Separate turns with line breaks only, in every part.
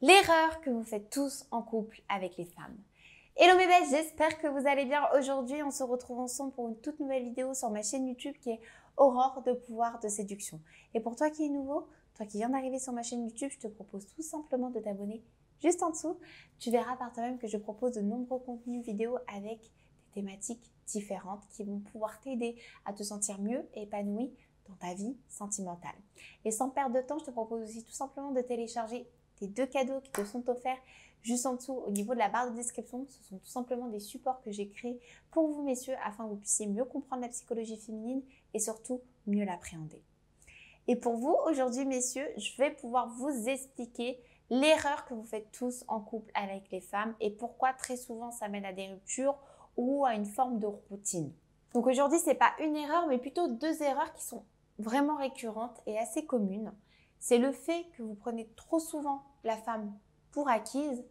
L'erreur que vous faites tous en couple avec les femmes. Hello mes belles, j'espère que vous allez bien. Aujourd'hui, on se retrouve ensemble pour une toute nouvelle vidéo sur ma chaîne YouTube qui est Aurore de pouvoir de séduction. Et pour toi qui es nouveau, toi qui viens d'arriver sur ma chaîne YouTube, je te propose tout simplement de t'abonner juste en dessous. Tu verras par toi-même que je propose de nombreux contenus vidéo avec des thématiques différentes qui vont pouvoir t'aider à te sentir mieux et épanoui dans ta vie sentimentale. Et sans perdre de temps, je te propose aussi tout simplement de télécharger tes 2 cadeaux qui te sont offerts juste en dessous au niveau de la barre de description. Ce sont tout simplement des supports que j'ai créés pour vous messieurs afin que vous puissiez mieux comprendre la psychologie féminine et surtout mieux l'appréhender. Et pour vous aujourd'hui messieurs, je vais pouvoir vous expliquer l'erreur que vous faites tous en couple avec les femmes et pourquoi très souvent ça mène à des ruptures ou à une forme de routine. Donc aujourd'hui c'est pas une erreur mais plutôt 2 erreurs qui sont vraiment récurrentes et assez communes. C'est le fait que vous prenez trop souvent la femme pour acquise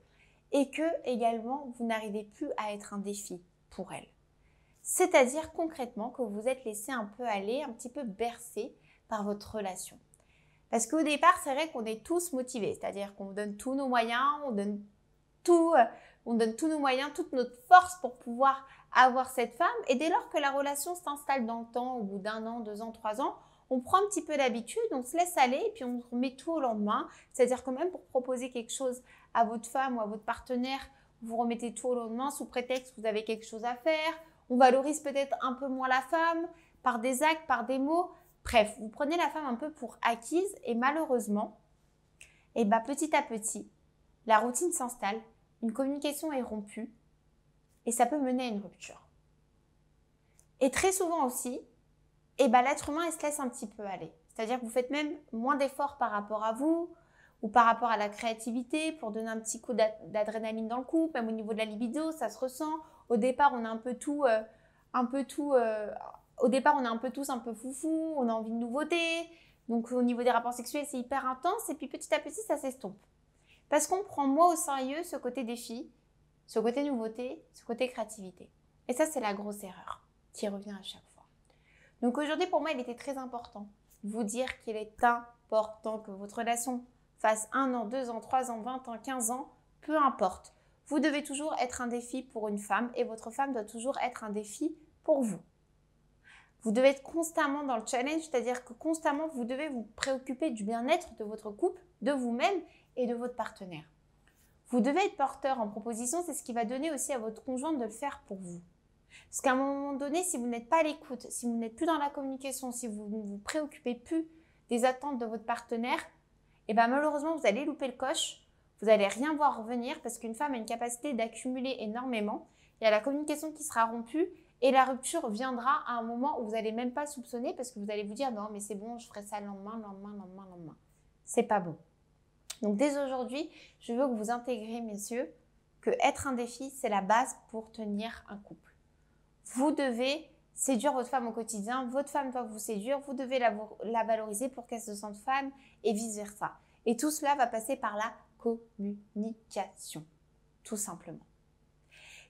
et que également vous n'arrivez plus à être un défi pour elle. C'est-à-dire concrètement que vous êtes laissé un peu aller, un petit peu bercé par votre relation. Parce qu'au départ, c'est vrai qu'on est tous motivés, c'est-à-dire qu'on donne tous nos moyens, on donne tous nos moyens, toute notre force pour pouvoir avoir cette femme. Et dès lors que la relation s'installe dans le temps, au bout d'1 an, 2 ans, 3 ans, on prend un petit peu d'habitude, on se laisse aller et puis on remet tout au lendemain. C'est-à-dire que même pour proposer quelque chose à votre femme ou à votre partenaire, vous remettez tout au lendemain sous prétexte que vous avez quelque chose à faire. On valorise peut-être un peu moins la femme par des actes, par des mots. Bref, vous prenez la femme un peu pour acquise et malheureusement, petit à petit, la routine s'installe, une communication est rompue et ça peut mener à une rupture. Et très souvent aussi, l'être humain, il se laisse un petit peu aller. C'est-à-dire que vous faites même moins d'efforts par rapport à vous ou par rapport à la créativité pour donner un petit coup d'adrénaline dans le couple, même au niveau de la libido, ça se ressent. Au départ, on a un peu tous un peu tous un peu foufou, on a envie de nouveautés. Donc au niveau des rapports sexuels, c'est hyper intense et puis petit à petit, ça s'estompe. Parce qu'on prend moins au sérieux ce côté défi, ce côté nouveauté, ce côté créativité. Et ça, c'est la grosse erreur qui revient à chaque fois. Donc aujourd'hui, pour moi, il était très important de vous dire qu'il est important que votre relation fasse 1 an, 2 ans, 3 ans, 20 ans, 15 ans, peu importe. Vous devez toujours être un défi pour une femme et votre femme doit toujours être un défi pour vous. Vous devez être constamment dans le challenge, c'est-à-dire que constamment, vous devez vous préoccuper du bien-être de votre couple, de vous-même et de votre partenaire. Vous devez être porteur en proposition, c'est ce qui va donner aussi à votre conjointe de le faire pour vous. Parce qu'à un moment donné, si vous n'êtes pas à l'écoute, si vous n'êtes plus dans la communication, si vous ne vous préoccupez plus des attentes de votre partenaire, malheureusement, vous allez louper le coche, vous n'allez rien voir revenir parce qu'une femme a une capacité d'accumuler énormément. Il y a la communication qui sera rompue et la rupture viendra à un moment où vous n'allez même pas soupçonner parce que vous allez vous dire non mais c'est bon, je ferai ça le lendemain. C'est pas bon. Donc dès aujourd'hui, je veux que vous intégriez, messieurs, que être un défi, c'est la base pour tenir un couple. Vous devez séduire votre femme au quotidien, votre femme doit vous séduire, vous devez la valoriser pour qu'elle se sente femme et vice-versa. Et tout cela va passer par la communication, tout simplement.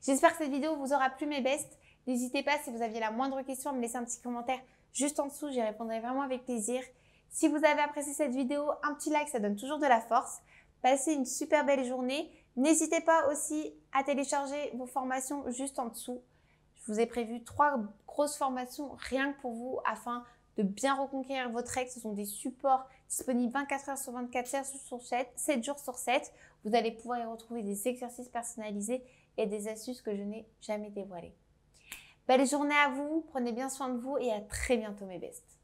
J'espère que cette vidéo vous aura plu mes bestes. N'hésitez pas si vous aviez la moindre question à me laisser un petit commentaire juste en dessous, j'y répondrai vraiment avec plaisir. Si vous avez apprécié cette vidéo, un petit like, ça donne toujours de la force. Passez une super belle journée. N'hésitez pas aussi à télécharger vos formations juste en dessous. Je vous ai prévu 3 grosses formations rien que pour vous afin de bien reconquérir votre ex. Ce sont des supports disponibles 24 heures sur 24, 7 jours sur 7. Vous allez pouvoir y retrouver des exercices personnalisés et des astuces que je n'ai jamais dévoilées. Belle journée à vous, prenez bien soin de vous et à très bientôt mes bestes.